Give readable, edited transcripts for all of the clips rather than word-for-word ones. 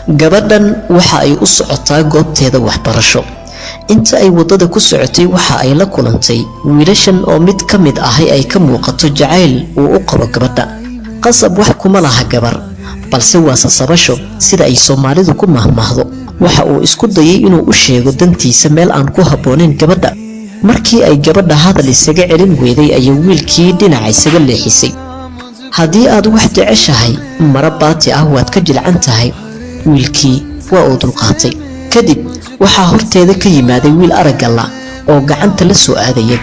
gabadhan waxa ay u socotaa goobteeda waxbarasho inta ay wadada ku socotay waxa ay la kulantay wiilashan oo mid ka mid ah ay ka muuqato jacayl uu u qabo gabadha qasab wax kuma laha gabar balse waa sasabasho sida ay Soomaalidu ku mahmaahdo waxa uu isku dayay inuu u sheego dantiisa meel aan ku habboonayn gabadha markii ay gabadha hadal isaga celin weeday ayuu wiilkii dhinaca isaga leexisay haddii aad wax jeceshahay mara baati ah waad ka jilcan tahay wiilkii waa uu dulqaatay kadib waxa horteeda ka yimaaday wiil aragala oo gacanta la soo aadaya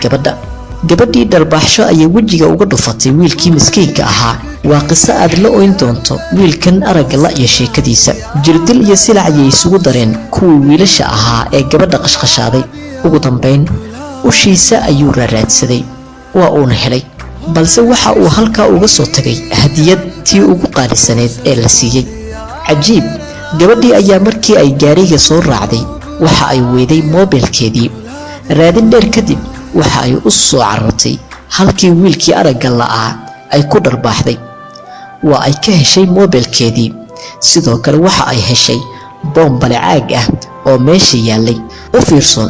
gabadhii darbaaxsho ayay wajiga uga dhufatay wiilkii miskiinka ahaa waa qiso aad la oyn doonto wiilkan aragala iyo sheekadiisa jirdil iyo silac ayay isugu dareen kuwii wiilasha ahaa ee gabadha qashqashaaday ugu dambeyn ushiisa ayuu raadsaday waa uuna helay balse waxa uu halkaa uga soo tagay hadiyad tii ugu qaalisaneed ee la siiyay cajiib gabadhii ayaa markii ay gaariga soo raacday waxa ay weeday moobilkeedii raadin dheer kadib waxa ay u soo carartay halkii wiilkii aragala ah ay ku dharbaaxday waa ay ka heshay moobilkeedii sidoo kale waxa ay heshay boombale caag ah oo meesha yaalay u fiirso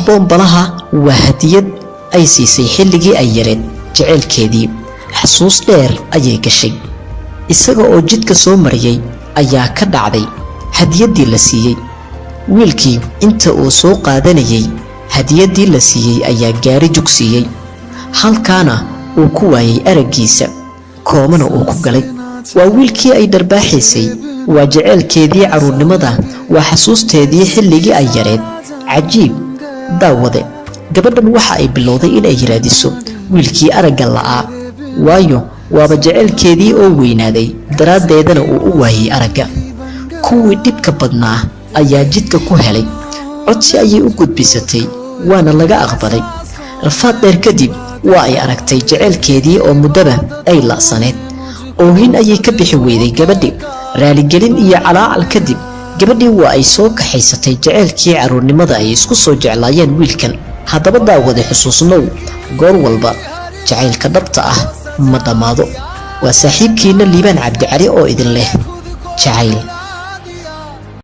boombalaha waa hadiyad ay siisay xilligii ay yareed jaceelkeedii xasuus dheer ayay gashay isaga oo jidka soo mariyay ayaa ka dhacday hadiyadii la siiyay wiilkii inta uu soo qaadanayay hadiyadii la siiyay ayaa gaari jugsiiyay halkaana uu ku waayay aragiisa koomana uu ku galay waa wiilkii ay darbaaxaysay waa jaceelkeedii caruurnimada waa xasuusteedii xilligii ay yareed cajiib daawade gabadhan waxa ay bilowday in ay raadiso wiilkii aragala ah waayo waaba jaceelkeedii oo weynaaday daraadeedana uu u waayay aragga kuwii dhibka badnaa ayaa jidka ku helay codsi ayay u gudbisatay waana laga aqbalay rafaad dheer kadib waa ay aragtay jaceelkeedii oo muddaba ay la'saneed oohin ayay ka bixi weyday gabadhi raaligelin iyo calaacal kadib gabadhii waa ay soo kaxaysatay jaceelkii caruurnimada ay isku soo jeclaayeen wiilkan haddaba daawada xusuusnow goor walba jacaylka dhabta ah ma dhammaado waa saaxiibkiina liibaan cabdi cali oo idin leh jacayl